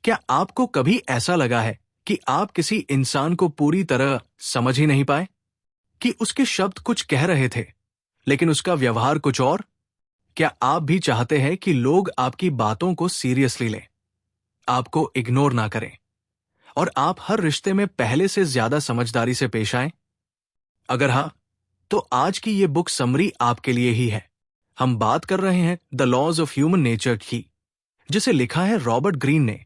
क्या आपको कभी ऐसा लगा है कि आप किसी इंसान को पूरी तरह समझ ही नहीं पाए? कि उसके शब्द कुछ कह रहे थे, लेकिन उसका व्यवहार कुछ और? क्या आप भी चाहते हैं कि लोग आपकी बातों को सीरियसली लें, आपको इग्नोर ना करें, और आप हर रिश्ते में पहले से ज्यादा समझदारी से पेश आएं? अगर हाँ, तो आज की ये बुक समरी आपके लिए ही है। हम बात कर रहे हैं the laws of human nature की, जिसे लिखा है रॉबर्ट ग्रीन ने,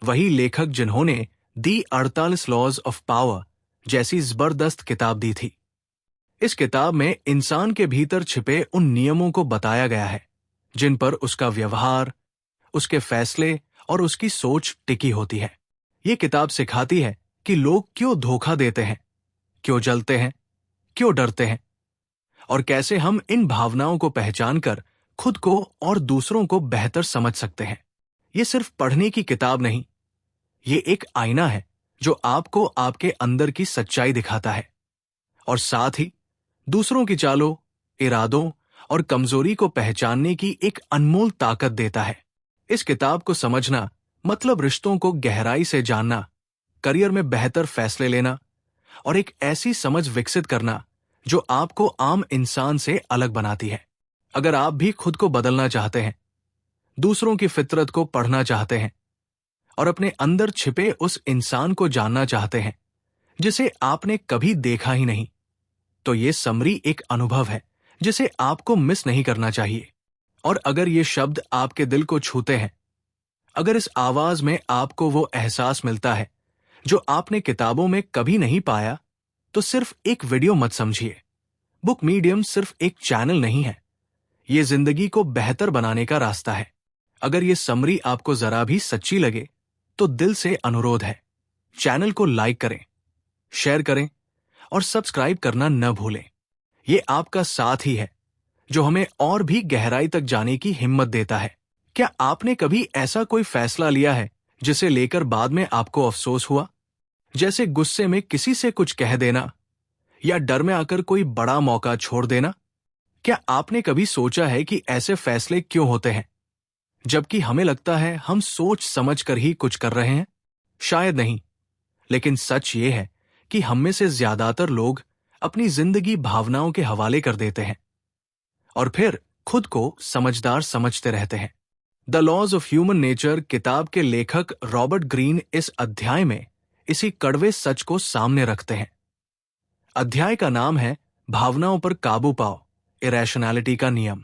वही लेखक जिन्होंने दी 48 लॉज ऑफ पावर जैसी जबरदस्त किताब दी थी। इस किताब में इंसान के भीतर छिपे उन नियमों को बताया गया है जिन पर उसका व्यवहार, उसके फैसले और उसकी सोच टिकी होती है। ये किताब सिखाती है कि लोग क्यों धोखा देते हैं, क्यों जलते हैं, क्यों डरते हैं, और कैसे हम इन भावनाओं को पहचानकर खुद को और दूसरों को बेहतर समझ सकते हैं। ये सिर्फ पढ़ने की किताब नहीं, ये एक आईना है जो आपको आपके अंदर की सच्चाई दिखाता है, और साथ ही दूसरों की चालों, इरादों और कमजोरी को पहचानने की एक अनमोल ताकत देता है। इस किताब को समझना मतलब रिश्तों को गहराई से जानना, करियर में बेहतर फैसले लेना और एक ऐसी समझ विकसित करना जो आपको आम इंसान से अलग बनाती है। अगर आप भी खुद को बदलना चाहते हैं, दूसरों की फितरत को पढ़ना चाहते हैं और अपने अंदर छिपे उस इंसान को जानना चाहते हैं जिसे आपने कभी देखा ही नहीं, तो ये समरी एक अनुभव है जिसे आपको मिस नहीं करना चाहिए। और अगर ये शब्द आपके दिल को छूते हैं, अगर इस आवाज में आपको वो एहसास मिलता है जो आपने किताबों में कभी नहीं पाया, तो सिर्फ एक वीडियो मत समझिए। बुक मीडियम सिर्फ एक चैनल नहीं है, ये जिंदगी को बेहतर बनाने का रास्ता है। अगर ये समरी आपको जरा भी सच्ची लगे, तो दिल से अनुरोध है, चैनल को लाइक करें, शेयर करें और सब्सक्राइब करना न भूलें। ये आपका साथ ही है जो हमें और भी गहराई तक जाने की हिम्मत देता है। क्या आपने कभी ऐसा कोई फैसला लिया है जिसे लेकर बाद में आपको अफसोस हुआ? जैसे गुस्से में किसी से कुछ कह देना या डर में आकर कोई बड़ा मौका छोड़ देना? क्या आपने कभी सोचा है कि ऐसे फैसले क्यों होते हैं, जबकि हमें लगता है हम सोच समझ कर ही कुछ कर रहे हैं? शायद नहीं, लेकिन सच ये है कि हम में से ज्यादातर लोग अपनी जिंदगी भावनाओं के हवाले कर देते हैं और फिर खुद को समझदार समझते रहते हैं। The laws of human nature किताब के लेखक रॉबर्ट ग्रीन इस अध्याय में इसी कड़वे सच को सामने रखते हैं। अध्याय का नाम है भावनाओं पर काबू पाओ, इरेशनैलिटी का नियम।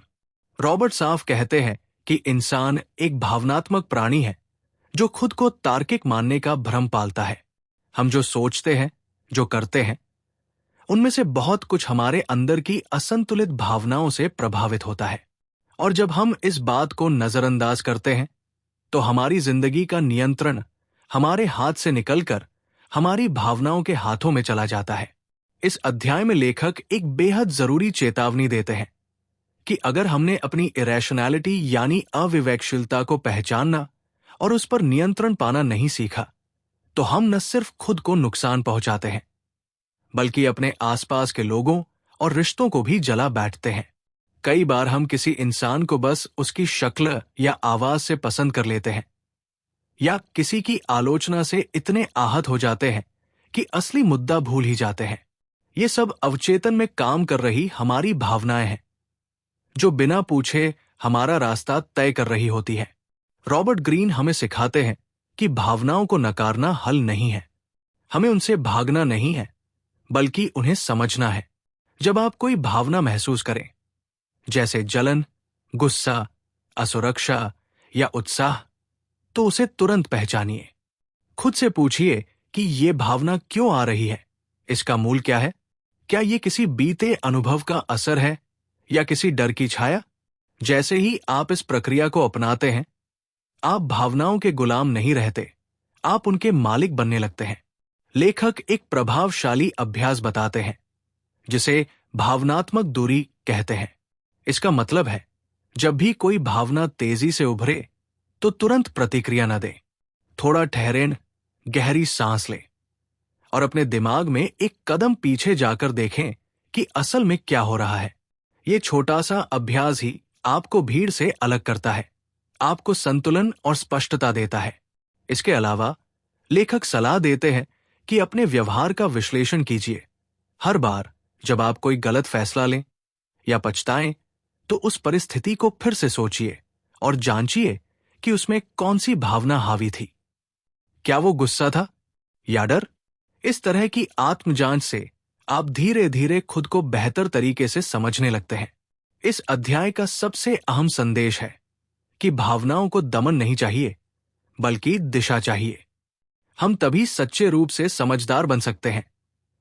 रॉबर्ट साफ कहते हैं कि इंसान एक भावनात्मक प्राणी है जो खुद को तार्किक मानने का भ्रम पालता है। हम जो सोचते हैं, जो करते हैं, उनमें से बहुत कुछ हमारे अंदर की असंतुलित भावनाओं से प्रभावित होता है। और जब हम इस बात को नजरअंदाज करते हैं, तो हमारी जिंदगी का नियंत्रण हमारे हाथ से निकलकर हमारी भावनाओं के हाथों में चला जाता है। इस अध्याय में लेखक एक बेहद जरूरी चेतावनी देते हैं कि अगर हमने अपनी इरेशनैलिटी यानी अविवेकशीलता को पहचानना और उस पर नियंत्रण पाना नहीं सीखा, तो हम न सिर्फ खुद को नुकसान पहुंचाते हैं, बल्कि अपने आसपास के लोगों और रिश्तों को भी जला बैठते हैं। कई बार हम किसी इंसान को बस उसकी शक्ल या आवाज से पसंद कर लेते हैं, या किसी की आलोचना से इतने आहत हो जाते हैं कि असली मुद्दा भूल ही जाते हैं। ये सब अवचेतन में काम कर रही हमारी भावनाएं हैं, जो बिना पूछे हमारा रास्ता तय कर रही होती है। रॉबर्ट ग्रीन हमें सिखाते हैं कि भावनाओं को नकारना हल नहीं है, हमें उनसे भागना नहीं है, बल्कि उन्हें समझना है। जब आप कोई भावना महसूस करें, जैसे जलन, गुस्सा, असुरक्षा या उत्साह, तो उसे तुरंत पहचानिए। खुद से पूछिए कि ये भावना क्यों आ रही है, इसका मूल क्या है? क्या ये किसी बीते अनुभव का असर है या किसी डर की छाया? जैसे ही आप इस प्रक्रिया को अपनाते हैं, आप भावनाओं के गुलाम नहीं रहते, आप उनके मालिक बनने लगते हैं। लेखक एक प्रभावशाली अभ्यास बताते हैं जिसे भावनात्मक दूरी कहते हैं। इसका मतलब है, जब भी कोई भावना तेजी से उभरे तो तुरंत प्रतिक्रिया न दें। थोड़ा ठहरें, गहरी सांस लें और अपने दिमाग में एक कदम पीछे जाकर देखें कि असल में क्या हो रहा है। ये छोटा सा अभ्यास ही आपको भीड़ से अलग करता है, आपको संतुलन और स्पष्टता देता है। इसके अलावा लेखक सलाह देते हैं कि अपने व्यवहार का विश्लेषण कीजिए। हर बार जब आप कोई गलत फैसला लें या पछताएं, तो उस परिस्थिति को फिर से सोचिए और जांचिए कि उसमें कौन सी भावना हावी थी। क्या वो गुस्सा था या डर? इस तरह की आत्मजांच से आप धीरे धीरे खुद को बेहतर तरीके से समझने लगते हैं। इस अध्याय का सबसे अहम संदेश है कि भावनाओं को दमन नहीं चाहिए, बल्कि दिशा चाहिए। हम तभी सच्चे रूप से समझदार बन सकते हैं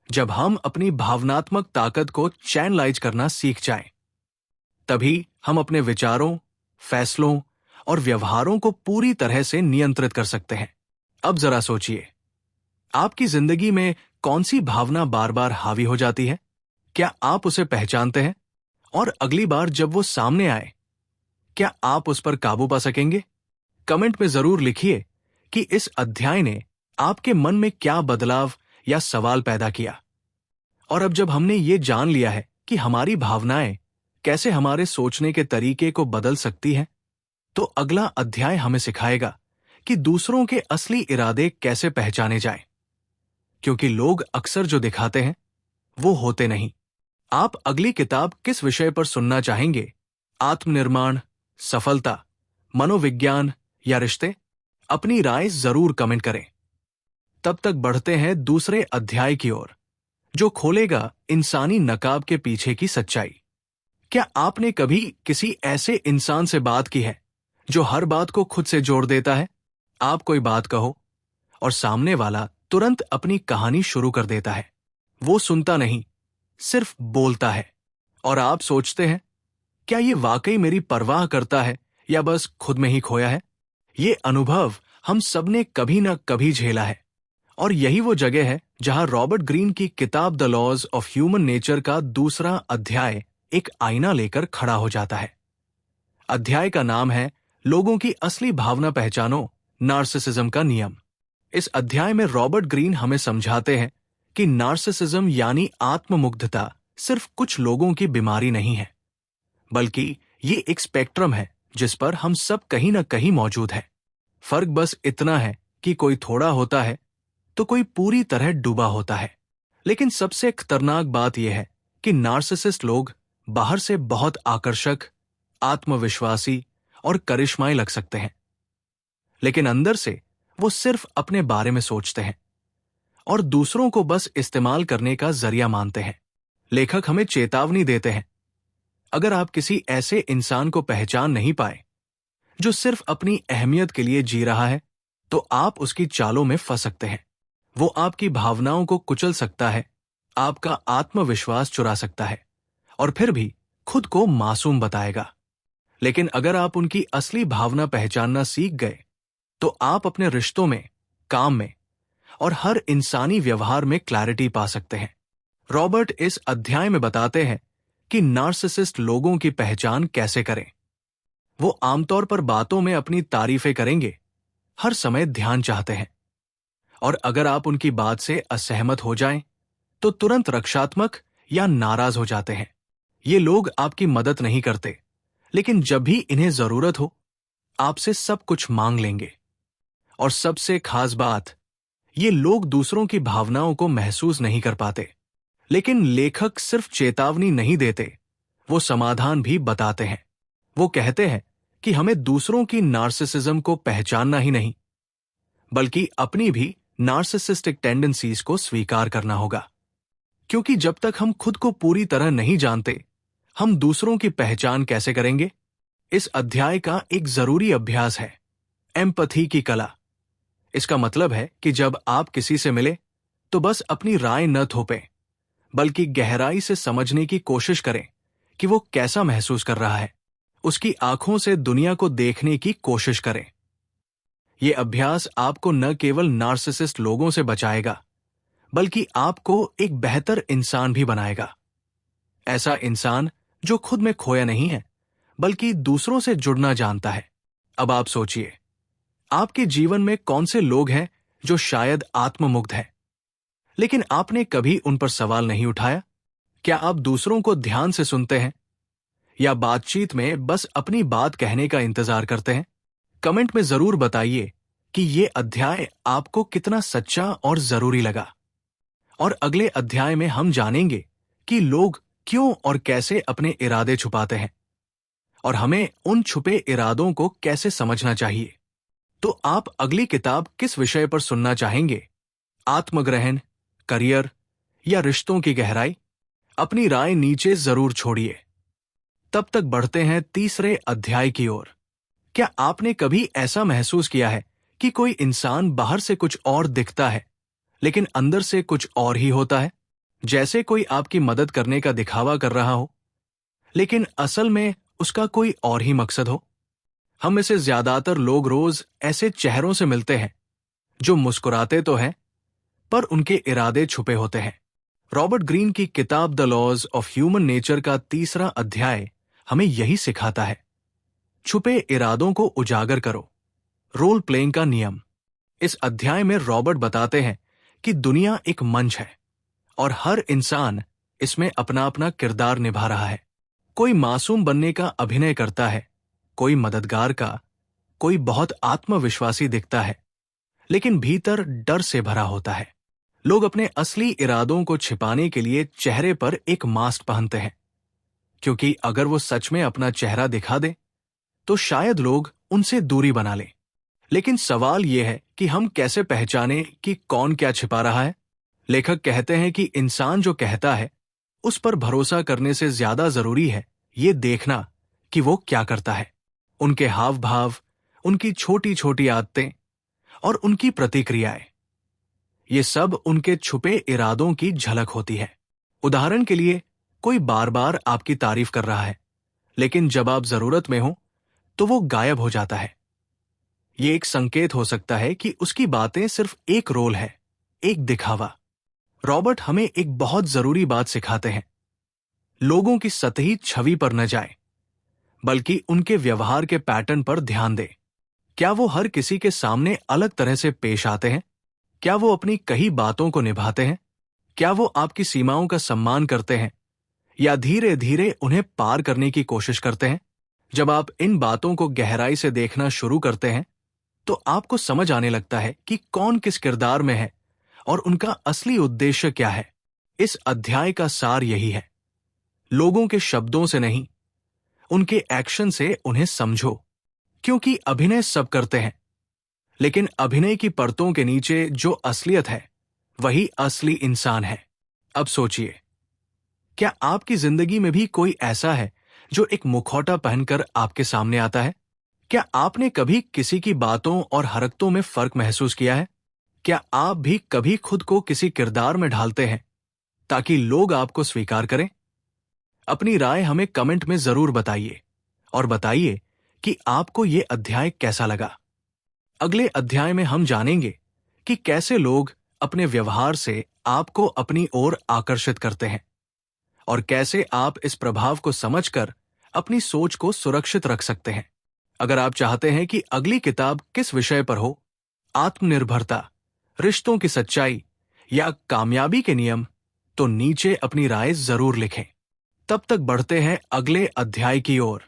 जब हम अपनी भावनात्मक ताकत को चैनलाइज करना सीख जाएं। तभी हम अपने विचारों, फैसलों और व्यवहारों को पूरी तरह से नियंत्रित कर सकते हैं। अब जरा सोचिए, आपकी जिंदगी में कौन सी भावना बार बार हावी हो जाती है? क्या आप उसे पहचानते हैं? और अगली बार जब वो सामने आए, क्या आप उस पर काबू पा सकेंगे? कमेंट में जरूर लिखिए कि इस अध्याय ने आपके मन में क्या बदलाव या सवाल पैदा किया। और अब जब हमने ये जान लिया है कि हमारी भावनाएं कैसे हमारे सोचने के तरीके को बदल सकती हैं, तो अगला अध्याय हमें सिखाएगा कि दूसरों के असली इरादे कैसे पहचाने जाएं। क्योंकि लोग अक्सर जो दिखाते हैं वो होते नहीं। आप अगली किताब किस विषय पर सुनना चाहेंगे? आत्मनिर्माण, सफलता, मनोविज्ञान या रिश्ते? अपनी राय जरूर कमेंट करें। तब तक बढ़ते हैं दूसरे अध्याय की ओर, जो खोलेगा इंसानी नकाब के पीछे की सच्चाई। क्या आपने कभी किसी ऐसे इंसान से बात की है जो हर बात को खुद से जोड़ देता है? आप कोई बात कहो और सामने वाला तुरंत अपनी कहानी शुरू कर देता है। वो सुनता नहीं, सिर्फ बोलता है। और आप सोचते हैं, क्या ये वाकई मेरी परवाह करता है या बस खुद में ही खोया है? ये अनुभव हम सबने कभी न कभी झेला है। और यही वो जगह है जहां रॉबर्ट ग्रीन की किताब the laws of human nature का दूसरा अध्याय एक आईना लेकर खड़ा हो जाता है। अध्याय का नाम है लोगों की असली भावना पहचानो, नार्सिसिज्म का नियम। इस अध्याय में रॉबर्ट ग्रीन हमें समझाते हैं कि नार्सिसिज्म यानी आत्ममुग्धता सिर्फ कुछ लोगों की बीमारी नहीं है, बल्कि ये एक स्पेक्ट्रम है जिस पर हम सब कहीं ना कहीं मौजूद है। फर्क बस इतना है कि कोई थोड़ा होता है तो कोई पूरी तरह डूबा होता है। लेकिन सबसे खतरनाक बात यह है कि नार्सिसिस्ट लोग बाहर से बहुत आकर्षक, आत्मविश्वासी और करिश्माई लग सकते हैं, लेकिन अंदर से वो सिर्फ अपने बारे में सोचते हैं और दूसरों को बस इस्तेमाल करने का जरिया मानते हैं। लेखक हमें चेतावनी देते हैं, अगर आप किसी ऐसे इंसान को पहचान नहीं पाए जो सिर्फ अपनी अहमियत के लिए जी रहा है, तो आप उसकी चालों में फंस सकते हैं। वो आपकी भावनाओं को कुचल सकता है, आपका आत्मविश्वास चुरा सकता है और फिर भी खुद को मासूम बताएगा। लेकिन अगर आप उनकी असली भावना पहचानना सीख गए, तो आप अपने रिश्तों में, काम में और हर इंसानी व्यवहार में क्लैरिटी पा सकते हैं। रॉबर्ट इस अध्याय में बताते हैं कि नार्सिसिस्ट लोगों की पहचान कैसे करें। वो आमतौर पर बातों में अपनी तारीफें करेंगे, हर समय ध्यान चाहते हैं, और अगर आप उनकी बात से असहमत हो जाएं, तो तुरंत रक्षात्मक या नाराज हो जाते हैं। ये लोग आपकी मदद नहीं करते, लेकिन जब भी इन्हें जरूरत हो, आपसे सब कुछ मांग लेंगे। और सबसे खास बात, ये लोग दूसरों की भावनाओं को महसूस नहीं कर पाते। लेकिन लेखक सिर्फ चेतावनी नहीं देते, वो समाधान भी बताते हैं। वो कहते हैं कि हमें दूसरों की नार्सिसिज्म को पहचानना ही नहीं, बल्कि अपनी भी नार्सिसिस्टिक टेंडेंसीज को स्वीकार करना होगा। क्योंकि जब तक हम खुद को पूरी तरह नहीं जानते, हम दूसरों की पहचान कैसे करेंगे? इस अध्याय का एक जरूरी अभ्यास है एम्पैथी की कला। इसका मतलब है कि जब आप किसी से मिले, तो बस अपनी राय न थोपें, बल्कि गहराई से समझने की कोशिश करें कि वो कैसा महसूस कर रहा है। उसकी आंखों से दुनिया को देखने की कोशिश करें। यह अभ्यास आपको न केवल नार्सिसिस्ट लोगों से बचाएगा, बल्कि आपको एक बेहतर इंसान भी बनाएगा। ऐसा इंसान जो खुद में खोया नहीं है, बल्कि दूसरों से जुड़ना जानता है। अब आप सोचिए, आपके जीवन में कौन से लोग हैं जो शायद आत्ममुग्ध हैं, लेकिन आपने कभी उन पर सवाल नहीं उठाया? क्या आप दूसरों को ध्यान से सुनते हैं या बातचीत में बस अपनी बात कहने का इंतजार करते हैं? कमेंट में जरूर बताइए कि ये अध्याय आपको कितना सच्चा और जरूरी लगा। और अगले अध्याय में हम जानेंगे कि लोग क्यों और कैसे अपने इरादे छुपाते हैं और हमें उन छुपे इरादों को कैसे समझना चाहिए। तो आप अगली किताब किस विषय पर सुनना चाहेंगे? आत्मग्रहण, करियर या रिश्तों की गहराई? अपनी राय नीचे जरूर छोड़िए। तब तक बढ़ते हैं तीसरे अध्याय की ओर। क्या आपने कभी ऐसा महसूस किया है कि कोई इंसान बाहर से कुछ और दिखता है लेकिन अंदर से कुछ और ही होता है? जैसे कोई आपकी मदद करने का दिखावा कर रहा हो लेकिन असल में उसका कोई और ही मकसद हो। हम में से ज्यादातर लोग रोज ऐसे चेहरों से मिलते हैं जो मुस्कुराते तो हैं पर उनके इरादे छुपे होते हैं। रॉबर्ट ग्रीन की किताब the laws of human nature का तीसरा अध्याय हमें यही सिखाता है। छुपे इरादों को उजागर करो। रोल प्लेइंग का नियम। इस अध्याय में रॉबर्ट बताते हैं कि दुनिया एक मंच है और हर इंसान इसमें अपना अपना किरदार निभा रहा है। कोई मासूम बनने का अभिनय करता है, कोई मददगार का, कोई बहुत आत्मविश्वासी दिखता है लेकिन भीतर डर से भरा होता है। लोग अपने असली इरादों को छिपाने के लिए चेहरे पर एक मास्क पहनते हैं, क्योंकि अगर वो सच में अपना चेहरा दिखा दे तो शायद लोग उनसे दूरी बना लें। लेकिन सवाल यह है कि हम कैसे पहचानें कि कौन क्या छिपा रहा है? लेखक कहते हैं कि इंसान जो कहता है उस पर भरोसा करने से ज्यादा जरूरी है ये देखना कि वो क्या करता है। उनके हाव भाव, उनकी छोटी छोटी आदतें और उनकी प्रतिक्रियाएं, ये सब उनके छुपे इरादों की झलक होती है। उदाहरण के लिए, कोई बार बार आपकी तारीफ कर रहा है लेकिन जब आप जरूरत में हो तो वो गायब हो जाता है। ये एक संकेत हो सकता है कि उसकी बातें सिर्फ एक रोल है, एक दिखावा। रॉबर्ट हमें एक बहुत जरूरी बात सिखाते हैं। लोगों की सतही छवि पर न जाए, बल्कि उनके व्यवहार के पैटर्न पर ध्यान दें। क्या वो हर किसी के सामने अलग तरह से पेश आते हैं? क्या वो अपनी कही बातों को निभाते हैं? क्या वो आपकी सीमाओं का सम्मान करते हैं या धीरे धीरे उन्हें पार करने की कोशिश करते हैं? जब आप इन बातों को गहराई से देखना शुरू करते हैं तो आपको समझ आने लगता है कि कौन किस किरदार में है और उनका असली उद्देश्य क्या है। इस अध्याय का सार यही है, लोगों के शब्दों से नहीं, उनके एक्शन से उन्हें समझो। क्योंकि अभिनय सब करते हैं, लेकिन अभिनय की परतों के नीचे जो असलियत है वही असली इंसान है। अब सोचिए, क्या आपकी जिंदगी में भी कोई ऐसा है जो एक मुखौटा पहनकर आपके सामने आता है? क्या आपने कभी किसी की बातों और हरकतों में फर्क महसूस किया है? क्या आप भी कभी खुद को किसी किरदार में ढालते हैं ताकि लोग आपको स्वीकार करें? अपनी राय हमें कमेंट में जरूर बताइए और बताइए कि आपको ये अध्याय कैसा लगा। अगले अध्याय में हम जानेंगे कि कैसे लोग अपने व्यवहार से आपको अपनी ओर आकर्षित करते हैं और कैसे आप इस प्रभाव को समझकर अपनी सोच को सुरक्षित रख सकते हैं। अगर आप चाहते हैं कि अगली किताब किस विषय पर हो, आत्मनिर्भरता, रिश्तों की सच्चाई या कामयाबी के नियम, तो नीचे अपनी राय जरूर लिखें। तब तक बढ़ते हैं अगले अध्याय की ओर।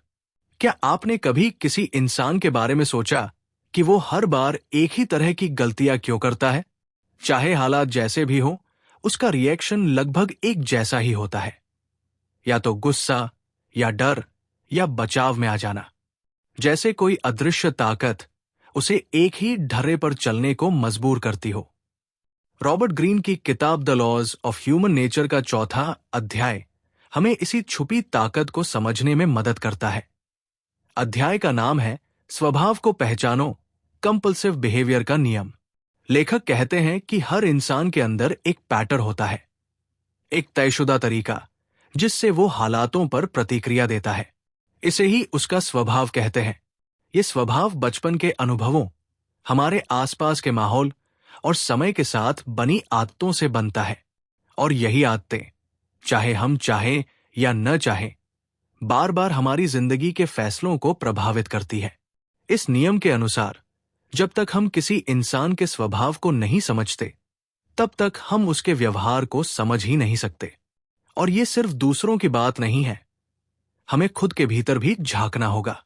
क्या आपने कभी किसी इंसान के बारे में सोचा कि वो हर बार एक ही तरह की गलतियां क्यों करता है? चाहे हालात जैसे भी हो, उसका रिएक्शन लगभग एक जैसा ही होता है, या तो गुस्सा या डर या बचाव में आ जाना। जैसे कोई अदृश्य ताकत उसे एक ही ढर्रे पर चलने को मजबूर करती हो। रॉबर्ट ग्रीन की किताब the laws of human nature का चौथा अध्याय हमें इसी छुपी ताकत को समझने में मदद करता है। अध्याय का नाम है स्वभाव को पहचानो, कंपल्सिव बिहेवियर का नियम। लेखक कहते हैं कि हर इंसान के अंदर एक पैटर्न होता है, एक तयशुदा तरीका जिससे वो हालातों पर प्रतिक्रिया देता है। इसे ही उसका स्वभाव कहते हैं। ये स्वभाव बचपन के अनुभवों, हमारे आसपास के माहौल और समय के साथ बनी आदतों से बनता है। और यही आदतें, चाहे हम चाहें या न चाहें, बार बार हमारी जिंदगी के फैसलों को प्रभावित करती है। इस नियम के अनुसार जब तक हम किसी इंसान के स्वभाव को नहीं समझते, तब तक हम उसके व्यवहार को समझ ही नहीं सकते। और ये सिर्फ दूसरों की बात नहीं है, हमें खुद के भीतर भी झांकना होगा।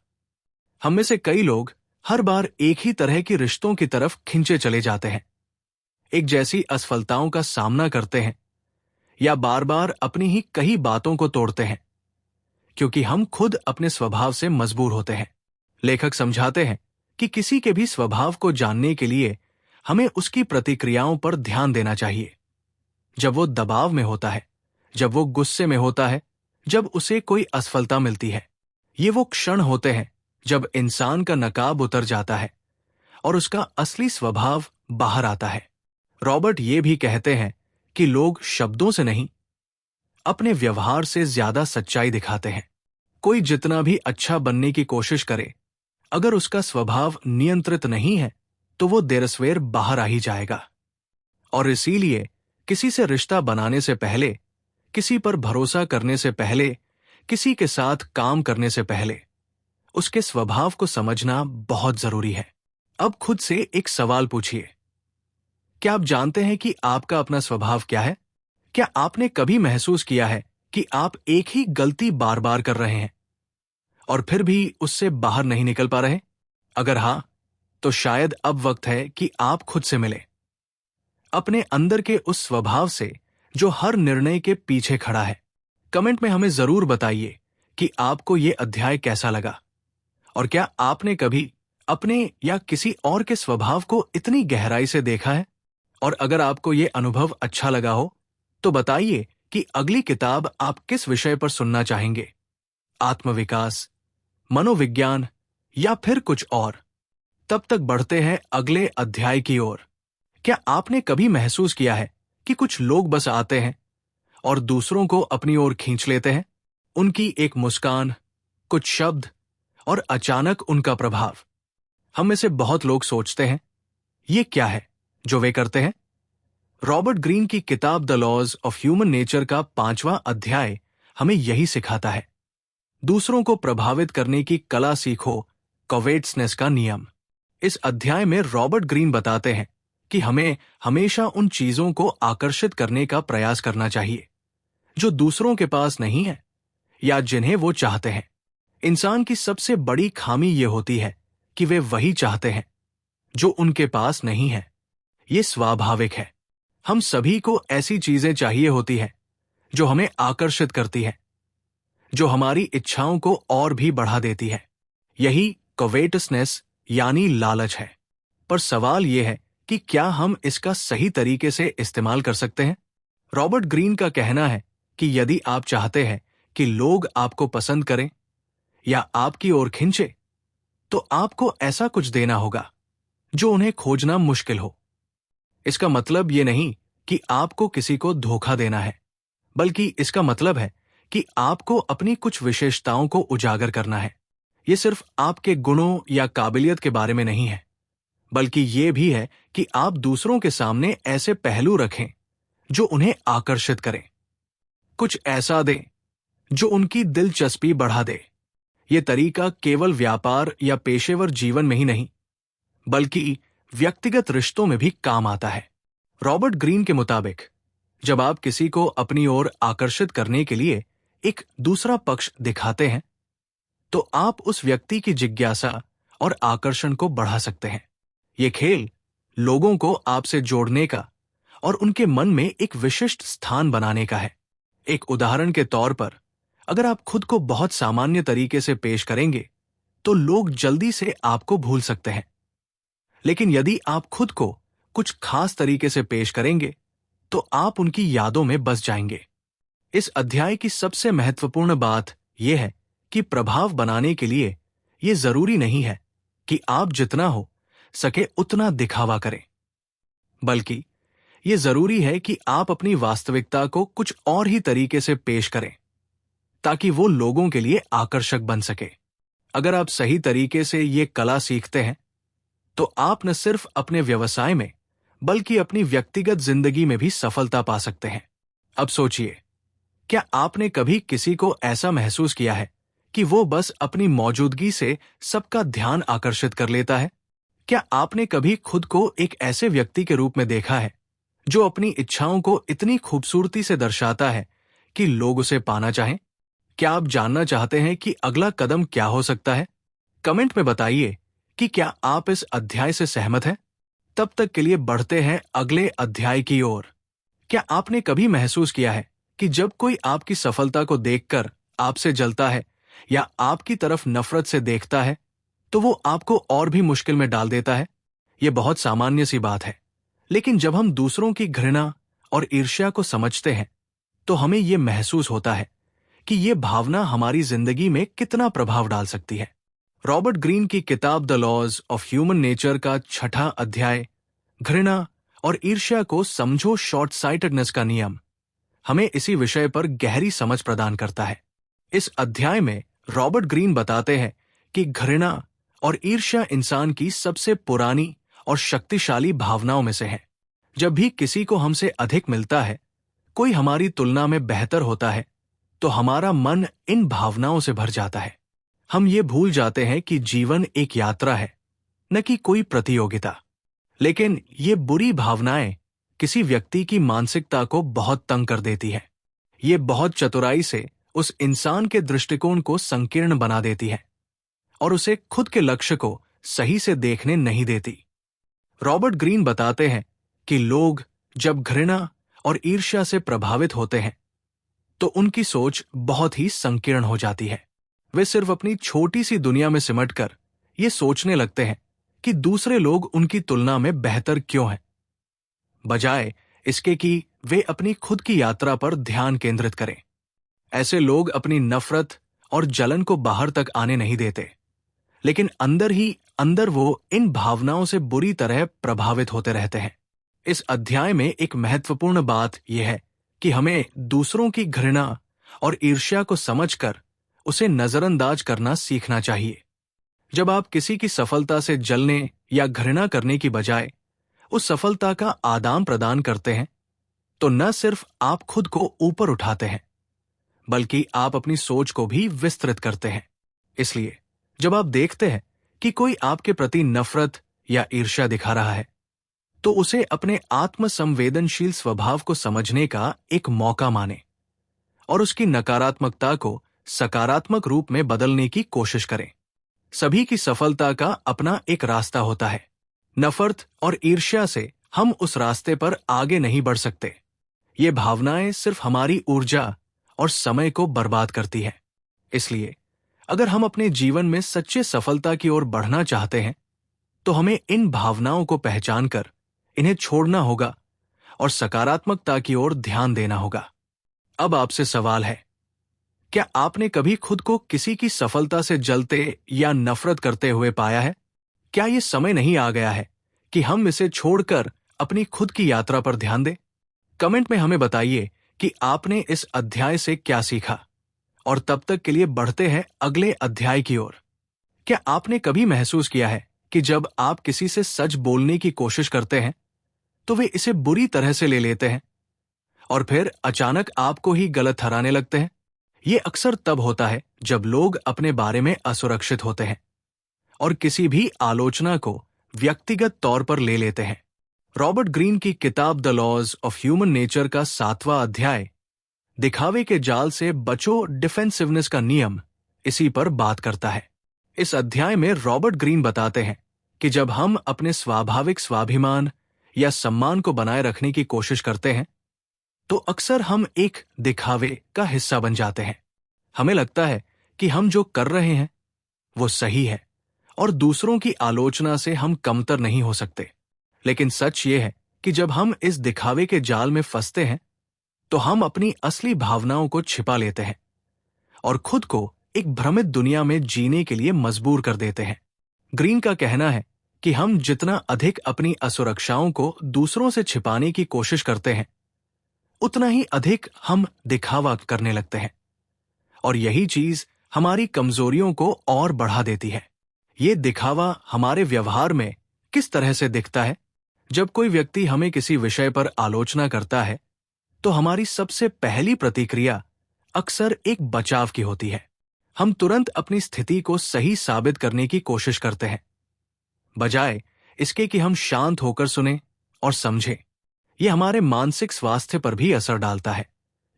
हम में से कई लोग हर बार एक ही तरह के रिश्तों की तरफ खिंचे चले जाते हैं, एक जैसी असफलताओं का सामना करते हैं, या बार बार अपनी ही कई बातों को तोड़ते हैं, क्योंकि हम खुद अपने स्वभाव से मजबूर होते हैं। लेखक समझाते हैं कि किसी के भी स्वभाव को जानने के लिए हमें उसकी प्रतिक्रियाओं पर ध्यान देना चाहिए। जब वो दबाव में होता है, जब वो गुस्से में होता है, जब उसे कोई असफलता मिलती है, ये वो क्षण होते हैं जब इंसान का नकाब उतर जाता है और उसका असली स्वभाव बाहर आता है। रॉबर्ट ये भी कहते हैं कि लोग शब्दों से नहीं, अपने व्यवहार से ज्यादा सच्चाई दिखाते हैं। कोई जितना भी अच्छा बनने की कोशिश करे, अगर उसका स्वभाव नियंत्रित नहीं है तो वो देरसवेर बाहर आ ही जाएगा। और इसीलिए किसी से रिश्ता बनाने से पहले, किसी पर भरोसा करने से पहले, किसी के साथ काम करने से पहले उसके स्वभाव को समझना बहुत जरूरी है। अब खुद से एक सवाल पूछिए, क्या आप जानते हैं कि आपका अपना स्वभाव क्या है? क्या आपने कभी महसूस किया है कि आप एक ही गलती बार बार कर रहे हैं और फिर भी उससे बाहर नहीं निकल पा रहे? अगर हां, तो शायद अब वक्त है कि आप खुद से मिलें, अपने अंदर के उस स्वभाव से जो हर निर्णय के पीछे खड़ा है। कमेंट में हमें जरूर बताइए कि आपको ये अध्याय कैसा लगा, और क्या आपने कभी अपने या किसी और के स्वभाव को इतनी गहराई से देखा है? और अगर आपको ये अनुभव अच्छा लगा हो तो बताइए कि अगली किताब आप किस विषय पर सुनना चाहेंगे, आत्मविकास, मनोविज्ञान या फिर कुछ और। तब तक बढ़ते हैं अगले अध्याय की ओर। क्या आपने कभी महसूस किया है कि कुछ लोग बस आते हैं और दूसरों को अपनी ओर खींच लेते हैं? उनकी एक मुस्कान, कुछ शब्द और अचानक उनका प्रभाव। हम में से बहुत लोग सोचते हैं, ये क्या है जो वे करते हैं? रॉबर्ट ग्रीन की किताब the laws of human nature का 5वां अध्याय हमें यही सिखाता है। दूसरों को प्रभावित करने की कला सीखो, कोवेट्सनेस का नियम। इस अध्याय में रॉबर्ट ग्रीन बताते हैं कि हमें हमेशा उन चीजों को आकर्षित करने का प्रयास करना चाहिए जो दूसरों के पास नहीं है या जिन्हें वो चाहते हैं। इंसान की सबसे बड़ी खामी ये होती है कि वे वही चाहते हैं जो उनके पास नहीं है। ये स्वाभाविक है। हम सभी को ऐसी चीजें चाहिए होती हैं जो हमें आकर्षित करती है, जो हमारी इच्छाओं को और भी बढ़ा देती है। यही कोवेटसनेस यानी लालच है। पर सवाल यह है कि क्या हम इसका सही तरीके से इस्तेमाल कर सकते हैं? रॉबर्ट ग्रीन का कहना है कि यदि आप चाहते हैं कि लोग आपको पसंद करें या आपकी ओर खिंचे, तो आपको ऐसा कुछ देना होगा जो उन्हें खोजना मुश्किल हो। इसका मतलब ये नहीं कि आपको किसी को धोखा देना है, बल्कि इसका मतलब है कि आपको अपनी कुछ विशेषताओं को उजागर करना है। ये सिर्फ आपके गुणों या काबिलियत के बारे में नहीं है, बल्कि ये भी है कि आप दूसरों के सामने ऐसे पहलू रखें जो उन्हें आकर्षित करें, कुछ ऐसा दें जो उनकी दिलचस्पी बढ़ा दे। ये तरीका केवल व्यापार या पेशेवर जीवन में ही नहीं, बल्कि व्यक्तिगत रिश्तों में भी काम आता है। रॉबर्ट ग्रीन के मुताबिक, जब आप किसी को अपनी ओर आकर्षित करने के लिए एक दूसरा पक्ष दिखाते हैं, तो आप उस व्यक्ति की जिज्ञासा और आकर्षण को बढ़ा सकते हैं। ये खेल लोगों को आपसे जोड़ने का और उनके मन में एक विशिष्ट स्थान बनाने का है। एक उदाहरण के तौर पर, अगर आप खुद को बहुत सामान्य तरीके से पेश करेंगे, तो लोग जल्दी से आपको भूल सकते हैं। लेकिन यदि आप खुद को कुछ खास तरीके से पेश करेंगे, तो आप उनकी यादों में बस जाएंगे। इस अध्याय की सबसे महत्वपूर्ण बात यह है कि प्रभाव बनाने के लिए यह जरूरी नहीं है कि आप जितना हो सके उतना दिखावा करें, बल्कि यह जरूरी है कि आप अपनी वास्तविकता को कुछ और ही तरीके से पेश करें, ताकि वो लोगों के लिए आकर्षक बन सके। अगर आप सही तरीके से ये कला सीखते हैं, तो आप न सिर्फ अपने व्यवसाय में, बल्कि अपनी व्यक्तिगत जिंदगी में भी सफलता पा सकते हैं। अब सोचिए, क्या आपने कभी किसी को ऐसा महसूस किया है कि वो बस अपनी मौजूदगी से सबका ध्यान आकर्षित कर लेता है? क्या आपने कभी खुद को एक ऐसे व्यक्ति के रूप में देखा है जो अपनी इच्छाओं को इतनी खूबसूरती से दर्शाता है कि लोग उसे पाना चाहें? क्या आप जानना चाहते हैं कि अगला कदम क्या हो सकता है? कमेंट में बताइए कि क्या आप इस अध्याय से सहमत हैं? तब तक के लिए बढ़ते हैं अगले अध्याय की ओर। क्या आपने कभी महसूस किया है कि जब कोई आपकी सफलता को देखकर आपसे जलता है या आपकी तरफ नफरत से देखता है, तो वो आपको और भी मुश्किल में डाल देता है? ये बहुत सामान्य सी बात है, लेकिन जब हम दूसरों की घृणा और ईर्ष्या को समझते हैं, तो हमें ये महसूस होता है कि ये भावना हमारी जिंदगी में कितना प्रभाव डाल सकती है। रॉबर्ट ग्रीन की किताब the laws of human nature का 6ठा अध्याय, घृणा और ईर्ष्या को समझो शॉर्ट साइटेडनेस का नियम, हमें इसी विषय पर गहरी समझ प्रदान करता है। इस अध्याय में रॉबर्ट ग्रीन बताते हैं कि घृणा और ईर्ष्या इंसान की सबसे पुरानी और शक्तिशाली भावनाओं में से है। जब भी किसी को हमसे अधिक मिलता है, कोई हमारी तुलना में बेहतर होता है, तो हमारा मन इन भावनाओं से भर जाता है। हम ये भूल जाते हैं कि जीवन एक यात्रा है, न कि कोई प्रतियोगिता। लेकिन ये बुरी भावनाएं किसी व्यक्ति की मानसिकता को बहुत तंग कर देती है। ये बहुत चतुराई से उस इंसान के दृष्टिकोण को संकीर्ण बना देती है और उसे खुद के लक्ष्य को सही से देखने नहीं देती। रॉबर्ट ग्रीन बताते हैं कि लोग जब घृणा और ईर्ष्या से प्रभावित होते हैं, तो उनकी सोच बहुत ही संकीर्ण हो जाती है। वे सिर्फ अपनी छोटी सी दुनिया में सिमटकर ये सोचने लगते हैं कि दूसरे लोग उनकी तुलना में बेहतर क्यों हैं, बजाय इसके कि वे अपनी खुद की यात्रा पर ध्यान केंद्रित करें। ऐसे लोग अपनी नफरत और जलन को बाहर तक आने नहीं देते, लेकिन अंदर ही अंदर वो इन भावनाओं से बुरी तरह प्रभावित होते रहते हैं। इस अध्याय में एक महत्वपूर्ण बात यह है कि हमें दूसरों की घृणा और ईर्ष्या को समझकर उसे नजरअंदाज करना सीखना चाहिए। जब आप किसी की सफलता से जलने या घृणा करने की बजाय उस सफलता का आदान प्रदान करते हैं, तो न सिर्फ आप खुद को ऊपर उठाते हैं, बल्कि आप अपनी सोच को भी विस्तृत करते हैं। इसलिए जब आप देखते हैं कि कोई आपके प्रति नफरत या ईर्ष्या दिखा रहा है, तो उसे अपने आत्मसंवेदनशील स्वभाव को समझने का एक मौका माने और उसकी नकारात्मकता को सकारात्मक रूप में बदलने की कोशिश करें। सभी की सफलता का अपना एक रास्ता होता है। नफरत और ईर्ष्या से हम उस रास्ते पर आगे नहीं बढ़ सकते। ये भावनाएं सिर्फ हमारी ऊर्जा और समय को बर्बाद करती हैं। इसलिए अगर हम अपने जीवन में सच्चे सफलता की ओर बढ़ना चाहते हैं, तो हमें इन भावनाओं को पहचानकर इन्हें छोड़ना होगा और सकारात्मकता की ओर ध्यान देना होगा। अब आपसे सवाल है, क्या आपने कभी खुद को किसी की सफलता से जलते या नफरत करते हुए पाया है? क्या ये समय नहीं आ गया है कि हम इसे छोड़कर अपनी खुद की यात्रा पर ध्यान दें? कमेंट में हमें बताइए कि आपने इस अध्याय से क्या सीखा, और तब तक के लिए बढ़ते हैं अगले अध्याय की ओर। क्या आपने कभी महसूस किया है कि जब आप किसी से सच बोलने की कोशिश करते हैं, तो वे इसे बुरी तरह से ले लेते हैं और फिर अचानक आपको ही गलत ठहराने लगते हैं? ये अक्सर तब होता है जब लोग अपने बारे में असुरक्षित होते हैं और किसी भी आलोचना को व्यक्तिगत तौर पर ले लेते हैं। रॉबर्ट ग्रीन की किताब the laws of human nature का 7वां अध्याय, दिखावे के जाल से बचो डिफेंसिवनेस का नियम, इसी पर बात करता है। इस अध्याय में रॉबर्ट ग्रीन बताते हैं कि जब हम अपने स्वाभाविक स्वाभिमान या सम्मान को बनाए रखने की कोशिश करते हैं, तो अक्सर हम एक दिखावे का हिस्सा बन जाते हैं। हमें लगता है कि हम जो कर रहे हैं वो सही है और दूसरों की आलोचना से हम कमतर नहीं हो सकते। लेकिन सच ये है कि जब हम इस दिखावे के जाल में फंसते हैं, तो हम अपनी असली भावनाओं को छिपा लेते हैं और खुद को एक भ्रमित दुनिया में जीने के लिए मजबूर कर देते हैं। ग्रीन का कहना है कि हम जितना अधिक अपनी असुरक्षाओं को दूसरों से छिपाने की कोशिश करते हैं, उतना ही अधिक हम दिखावा करने लगते हैं और यही चीज हमारी कमजोरियों को और बढ़ा देती है। ये दिखावा हमारे व्यवहार में किस तरह से दिखता है? जब कोई व्यक्ति हमें किसी विषय पर आलोचना करता है, तो हमारी सबसे पहली प्रतिक्रिया अक्सर एक बचाव की होती है। हम तुरंत अपनी स्थिति को सही साबित करने की कोशिश करते हैं, बजाय इसके कि हम शांत होकर सुने और समझें। यह हमारे मानसिक स्वास्थ्य पर भी असर डालता है,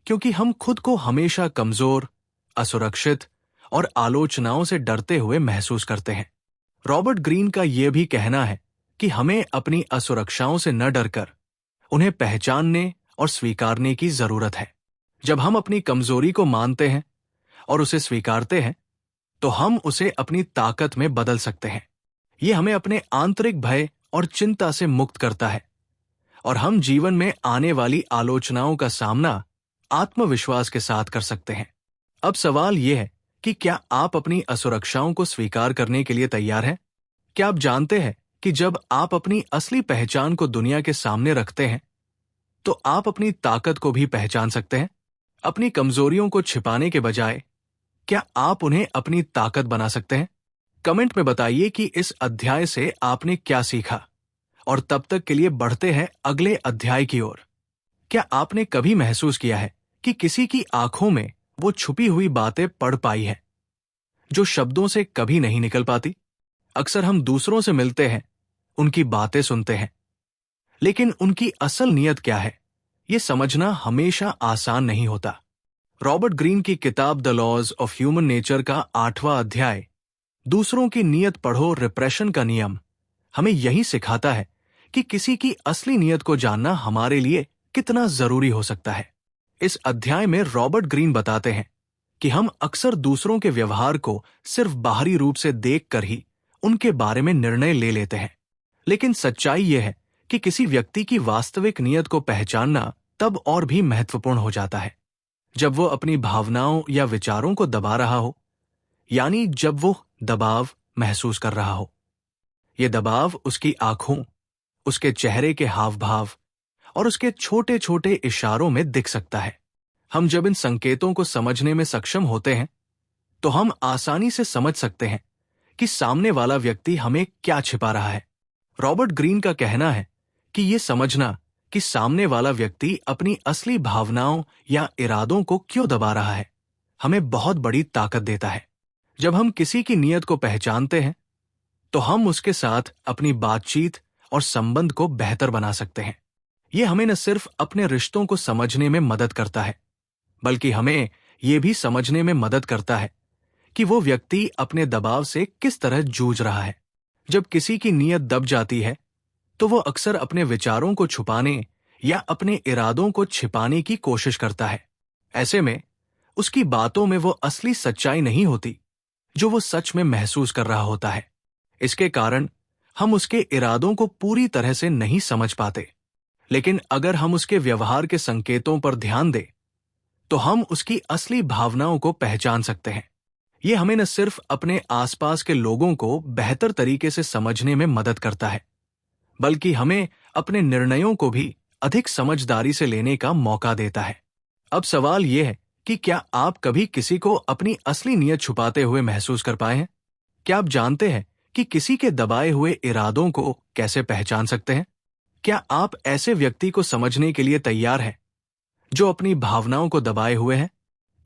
क्योंकि हम खुद को हमेशा कमजोर, असुरक्षित और आलोचनाओं से डरते हुए महसूस करते हैं। रॉबर्ट ग्रीन का यह भी कहना है कि हमें अपनी असुरक्षाओं से न डरकर उन्हें पहचानने और स्वीकारने की जरूरत है। जब हम अपनी कमजोरी को मानते हैं और उसे स्वीकारते हैं, तो हम उसे अपनी ताकत में बदल सकते हैं। ये हमें अपने आंतरिक भय और चिंता से मुक्त करता है और हम जीवन में आने वाली आलोचनाओं का सामना आत्मविश्वास के साथ कर सकते हैं। अब सवाल यह है कि क्या आप अपनी असुरक्षाओं को स्वीकार करने के लिए तैयार हैं? क्या आप जानते हैं कि जब आप अपनी असली पहचान को दुनिया के सामने रखते हैं, तो आप अपनी ताकत को भी पहचान सकते हैं? अपनी कमजोरियों को छिपाने के बजाय क्या आप उन्हें अपनी ताकत बना सकते हैं? कमेंट में बताइए कि इस अध्याय से आपने क्या सीखा, और तब तक के लिए बढ़ते हैं अगले अध्याय की ओर। क्या आपने कभी महसूस किया है कि किसी की आंखों में वो छुपी हुई बातें पढ़ पाई है जो शब्दों से कभी नहीं निकल पाती? अक्सर हम दूसरों से मिलते हैं, उनकी बातें सुनते हैं, लेकिन उनकी असल नीयत क्या है, ये समझना हमेशा आसान नहीं होता। रॉबर्ट ग्रीन की किताब the laws of human nature का 8वां अध्याय, दूसरों की नीयत पढ़ो रिप्रेशन का नियम, हमें यही सिखाता है कि किसी की असली नीयत को जानना हमारे लिए कितना जरूरी हो सकता है। इस अध्याय में रॉबर्ट ग्रीन बताते हैं कि हम अक्सर दूसरों के व्यवहार को सिर्फ बाहरी रूप से देखकर ही उनके बारे में निर्णय ले लेते हैं, लेकिन सच्चाई यह है कि किसी व्यक्ति की वास्तविक नीयत को पहचानना तब और भी महत्वपूर्ण हो जाता है जब वो अपनी भावनाओं या विचारों को दबा रहा हो, यानी जब वो दबाव महसूस कर रहा हो। ये दबाव उसकी आंखों, उसके चेहरे के हाव भाव और उसके छोटे छोटे इशारों में दिख सकता है। हम जब इन संकेतों को समझने में सक्षम होते हैं, तो हम आसानी से समझ सकते हैं कि सामने वाला व्यक्ति हमें क्या छिपा रहा है। रॉबर्ट ग्रीन का कहना है कि ये समझना कि सामने वाला व्यक्ति अपनी असली भावनाओं या इरादों को क्यों दबा रहा है, हमें बहुत बड़ी ताकत देता है। जब हम किसी की नीयत को पहचानते हैं, तो हम उसके साथ अपनी बातचीत और संबंध को बेहतर बना सकते हैं। यह हमें न सिर्फ अपने रिश्तों को समझने में मदद करता है, बल्कि हमें यह भी समझने में मदद करता है कि वो व्यक्ति अपने दबाव से किस तरह जूझ रहा है। जब किसी की नीयत दब जाती है, तो वो अक्सर अपने विचारों को छुपाने या अपने इरादों को छिपाने की कोशिश करता है। ऐसे में उसकी बातों में वो असली सच्चाई नहीं होती जो वो सच में महसूस कर रहा होता है। इसके कारण हम उसके इरादों को पूरी तरह से नहीं समझ पाते, लेकिन अगर हम उसके व्यवहार के संकेतों पर ध्यान दें, तो हम उसकी असली भावनाओं को पहचान सकते हैं। ये हमें न सिर्फ अपने आसपास के लोगों को बेहतर तरीके से समझने में मदद करता है, बल्कि हमें अपने निर्णयों को भी अधिक समझदारी से लेने का मौका देता है। अब सवाल यह है कि क्या आप कभी किसी को अपनी असली नीयत छुपाते हुए महसूस कर पाए हैं? क्या आप जानते हैं कि किसी के दबाए हुए इरादों को कैसे पहचान सकते हैं? क्या आप ऐसे व्यक्ति को समझने के लिए तैयार हैं जो अपनी भावनाओं को दबाए हुए हैं?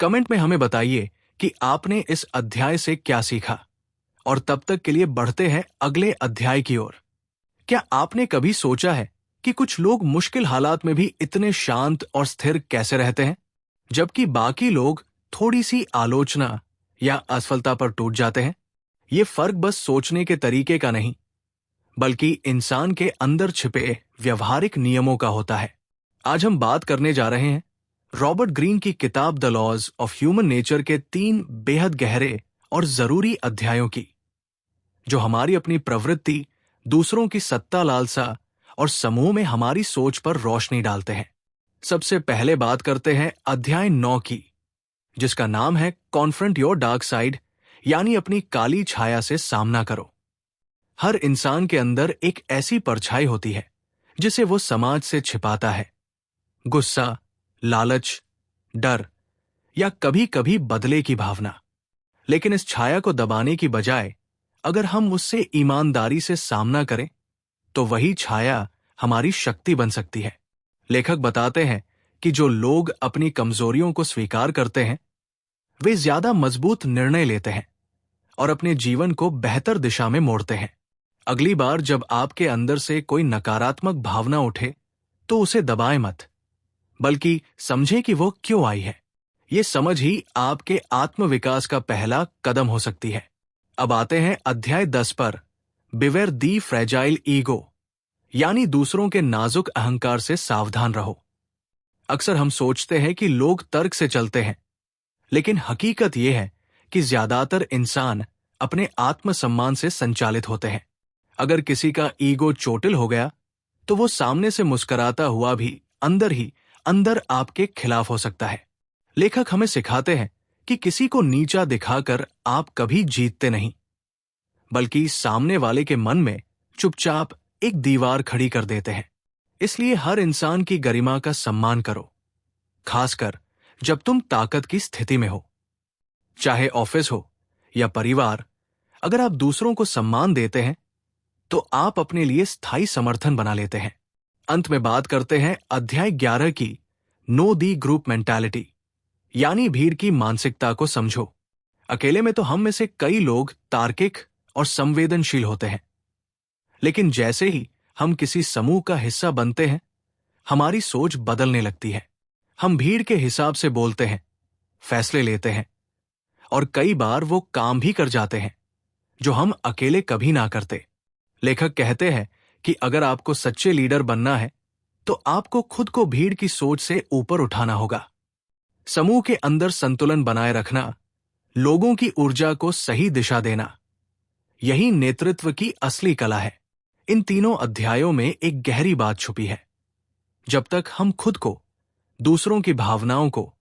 कमेंट में हमें बताइए कि आपने इस अध्याय से क्या सीखा, और तब तक के लिए बढ़ते हैं अगले अध्याय की ओर। क्या आपने कभी सोचा है कि कुछ लोग मुश्किल हालात में भी इतने शांत और स्थिर कैसे रहते हैं, जबकि बाकी लोग थोड़ी सी आलोचना या असफलता पर टूट जाते हैं? ये फर्क बस सोचने के तरीके का नहीं, बल्कि इंसान के अंदर छिपे व्यवहारिक नियमों का होता है। आज हम बात करने जा रहे हैं रॉबर्ट ग्रीन की किताब the laws of human nature के 3 बेहद गहरे और जरूरी अध्यायों की, जो हमारी अपनी प्रवृत्ति, दूसरों की सत्ता लालसा और समूह में हमारी सोच पर रोशनी डालते हैं। सबसे पहले बात करते हैं अध्याय 9 की, जिसका नाम है कॉन्फ्रंट योर डार्क साइड, यानी अपनी काली छाया से सामना करो। हर इंसान के अंदर एक ऐसी परछाई होती है जिसे वो समाज से छिपाता है। गुस्सा, लालच, डर या कभी कभी बदले की भावना। लेकिन इस छाया को दबाने की बजाय अगर हम उससे ईमानदारी से सामना करें, तो वही छाया हमारी शक्ति बन सकती है। लेखक बताते हैं कि जो लोग अपनी कमजोरियों को स्वीकार करते हैं, वे ज्यादा मजबूत निर्णय लेते हैं और अपने जीवन को बेहतर दिशा में मोड़ते हैं। अगली बार जब आपके अंदर से कोई नकारात्मक भावना उठे, तो उसे दबाएं मत, बल्कि समझें कि वो क्यों आई है। ये समझ ही आपके आत्मविकास का पहला कदम हो सकती है। अब आते हैं अध्याय 10 पर, बिवेयर दी फ्रेजाइल ईगो, यानी दूसरों के नाजुक अहंकार से सावधान रहो। अक्सर हम सोचते हैं कि लोग तर्क से चलते हैं, लेकिन हकीकत यह है कि ज्यादातर इंसान अपने आत्मसम्मान से संचालित होते हैं। अगर किसी का ईगो चोटिल हो गया तो वो सामने से मुस्कुराता हुआ भी अंदर ही अंदर आपके खिलाफ हो सकता है। लेखक हमें सिखाते हैं कि किसी को नीचा दिखाकर आप कभी जीतते नहीं, बल्कि सामने वाले के मन में चुपचाप एक दीवार खड़ी कर देते हैं। इसलिए हर इंसान की गरिमा का सम्मान करो, खासकर जब तुम ताकत की स्थिति में हो। चाहे ऑफिस हो या परिवार, अगर आप दूसरों को सम्मान देते हैं तो आप अपने लिए स्थायी समर्थन बना लेते हैं। अंत में बात करते हैं अध्याय 11 की, नो दी ग्रुप मेंटालिटी, यानी भीड़ की मानसिकता को समझो। अकेले में तो हम में से कई लोग तार्किक और संवेदनशील होते हैं, लेकिन जैसे ही हम किसी समूह का हिस्सा बनते हैं, हमारी सोच बदलने लगती है। हम भीड़ के हिसाब से बोलते हैं, फैसले लेते हैं और कई बार वो काम भी कर जाते हैं जो हम अकेले कभी ना करते। लेखक कहते हैं कि अगर आपको सच्चे लीडर बनना है तो आपको खुद को भीड़ की सोच से ऊपर उठाना होगा। समूह के अंदर संतुलन बनाए रखना, लोगों की ऊर्जा को सही दिशा देना, यही नेतृत्व की असली कला है। इन तीनों अध्यायों में एक गहरी बात छुपी है। जब तक हम खुद को, दूसरों की भावनाओं को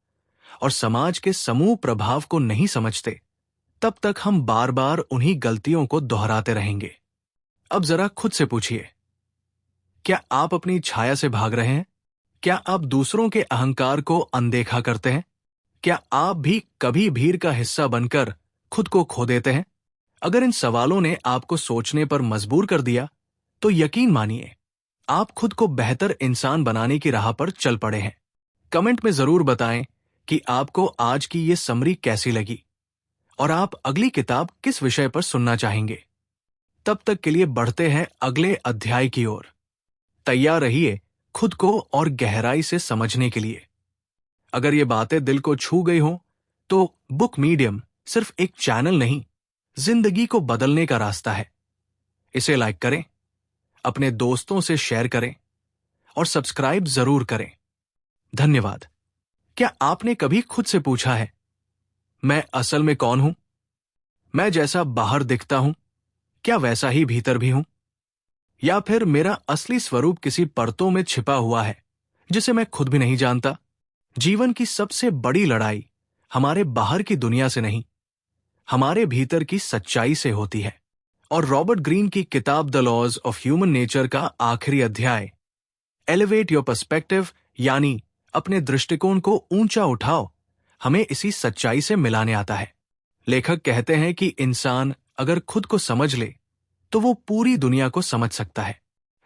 और समाज के समूह प्रभाव को नहीं समझते, तब तक हम बार बार उन्हीं गलतियों को दोहराते रहेंगे। अब जरा खुद से पूछिए, क्या आप अपनी छाया से भाग रहे हैं? क्या आप दूसरों के अहंकार को अनदेखा करते हैं? क्या आप भी कभी भीड़ का हिस्सा बनकर खुद को खो देते हैं? अगर इन सवालों ने आपको सोचने पर मजबूर कर दिया, तो यकीन मानिए आप खुद को बेहतर इंसान बनाने की राह पर चल पड़े हैं। कमेंट में जरूर बताएं कि आपको आज की ये समरी कैसी लगी और आप अगली किताब किस विषय पर सुनना चाहेंगे। तब तक के लिए बढ़ते हैं अगले अध्याय की ओर। तैयार रहिए खुद को और गहराई से समझने के लिए। अगर ये बातें दिल को छू गई हों, तो बुक मीडियम सिर्फ एक चैनल नहीं, जिंदगी को बदलने का रास्ता है। इसे लाइक करें, अपने दोस्तों से शेयर करें और सब्सक्राइब जरूर करें। धन्यवाद। क्या आपने कभी खुद से पूछा है, मैं असल में कौन हूं? मैं जैसा बाहर दिखता हूं, क्या वैसा ही भीतर भी हूं? या फिर मेरा असली स्वरूप किसी परतों में छिपा हुआ है जिसे मैं खुद भी नहीं जानता? जीवन की सबसे बड़ी लड़ाई हमारे बाहर की दुनिया से नहीं, हमारे भीतर की सच्चाई से होती है। और रॉबर्ट ग्रीन की किताब the laws of human nature का आखिरी अध्याय, एलिवेट योर पर्सपेक्टिव, यानी अपने दृष्टिकोण को ऊंचा उठाओ, हमें इसी सच्चाई से मिलाने आता है। लेखक कहते हैं कि इंसान अगर खुद को समझ ले तो वो पूरी दुनिया को समझ सकता है,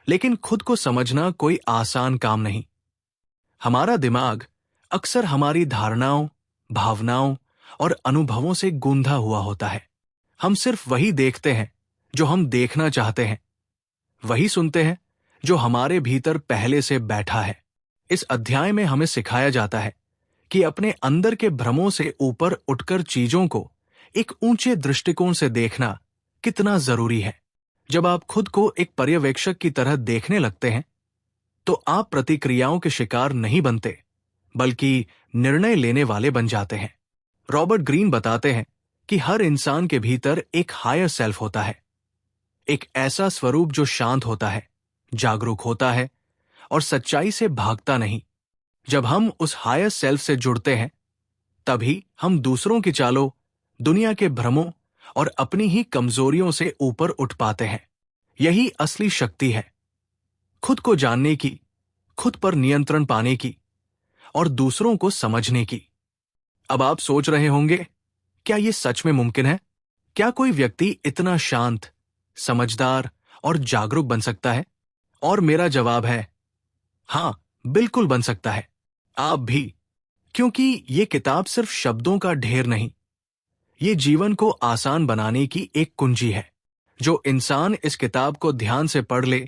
लेकिन खुद को समझना कोई आसान काम नहीं। हमारा दिमाग अक्सर हमारी धारणाओं, भावनाओं और अनुभवों से गूंधा हुआ होता है। हम सिर्फ वही देखते हैं जो हम देखना चाहते हैं, वही सुनते हैं जो हमारे भीतर पहले से बैठा है। इस अध्याय में हमें सिखाया जाता है कि अपने अंदर के भ्रमों से ऊपर उठकर चीजों को एक ऊंचे दृष्टिकोण से देखना कितना जरूरी है। जब आप खुद को एक पर्यवेक्षक की तरह देखने लगते हैं, तो आप प्रतिक्रियाओं के शिकार नहीं बनते, बल्कि निर्णय लेने वाले बन जाते हैं। रॉबर्ट ग्रीन बताते हैं कि हर इंसान के भीतर एक हायर सेल्फ होता है, एक ऐसा स्वरूप जो शांत होता है, जागरूक होता है और सच्चाई से भागता नहीं। जब हम उस हायर सेल्फ से जुड़ते हैं, तभी हम दूसरों की चालों, दुनिया के भ्रमों और अपनी ही कमजोरियों से ऊपर उठ पाते हैं। यही असली शक्ति है, खुद को जानने की, खुद पर नियंत्रण पाने की और दूसरों को समझने की। अब आप सोच रहे होंगे, क्या यह सच में मुमकिन है? क्या कोई व्यक्ति इतना शांत, समझदार और जागरूक बन सकता है? और मेरा जवाब है हां, बिल्कुल बन सकता है। आप भी, क्योंकि ये किताब सिर्फ शब्दों का ढेर नहीं, ये जीवन को आसान बनाने की एक कुंजी है। जो इंसान इस किताब को ध्यान से पढ़ ले,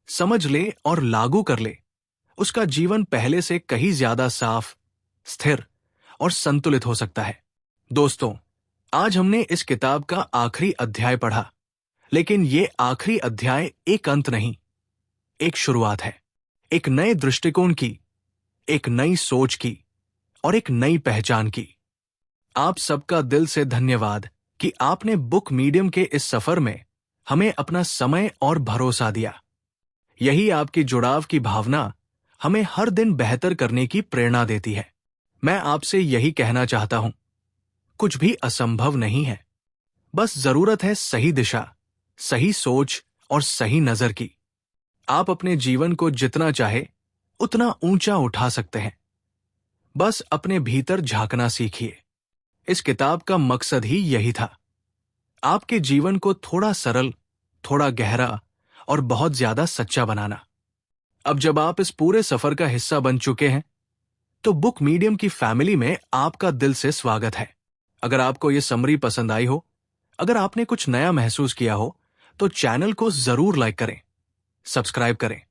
समझ ले और लागू कर ले, उसका जीवन पहले से कहीं ज्यादा साफ, स्थिर और संतुलित हो सकता है। दोस्तों, आज हमने इस किताब का आखिरी अध्याय पढ़ा। लेकिन ये आखिरी अध्याय एक अंत नहीं, एक शुरुआत है। एक नए दृष्टिकोण की, एक नई सोच की और एक नई पहचान की। आप सबका दिल से धन्यवाद कि आपने बुक मीडियम के इस सफर में हमें अपना समय और भरोसा दिया। यही आपकी जुड़ाव की भावना हमें हर दिन बेहतर करने की प्रेरणा देती है। मैं आपसे यही कहना चाहता हूं, कुछ भी असंभव नहीं है, बस जरूरत है सही दिशा, सही सोच और सही नजर की। आप अपने जीवन को जितना चाहे उतना ऊंचा उठा सकते हैं। बस अपने भीतर झांकना सीखिए। इस किताब का मकसद ही यही था, आपके जीवन को थोड़ा सरल, थोड़ा गहरा और बहुत ज्यादा सच्चा बनाना। अब जब आप इस पूरे सफर का हिस्सा बन चुके हैं, तो बुक मीडियम की फैमिली में आपका दिल से स्वागत है। अगर आपको यह समरी पसंद आई हो, अगर आपने कुछ नया महसूस किया हो, तो चैनल को जरूर लाइक करें, सब्सक्राइब करें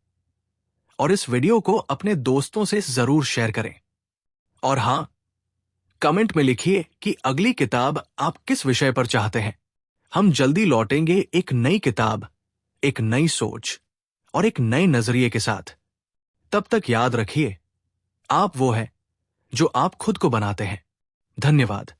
और इस वीडियो को अपने दोस्तों से जरूर शेयर करें। और हां, कमेंट में लिखिए कि अगली किताब आप किस विषय पर चाहते हैं। हम जल्दी लौटेंगे एक नई किताब, एक नई सोच और एक नए नजरिए के साथ। तब तक याद रखिए, आप वो है जो आप खुद को बनाते हैं। धन्यवाद।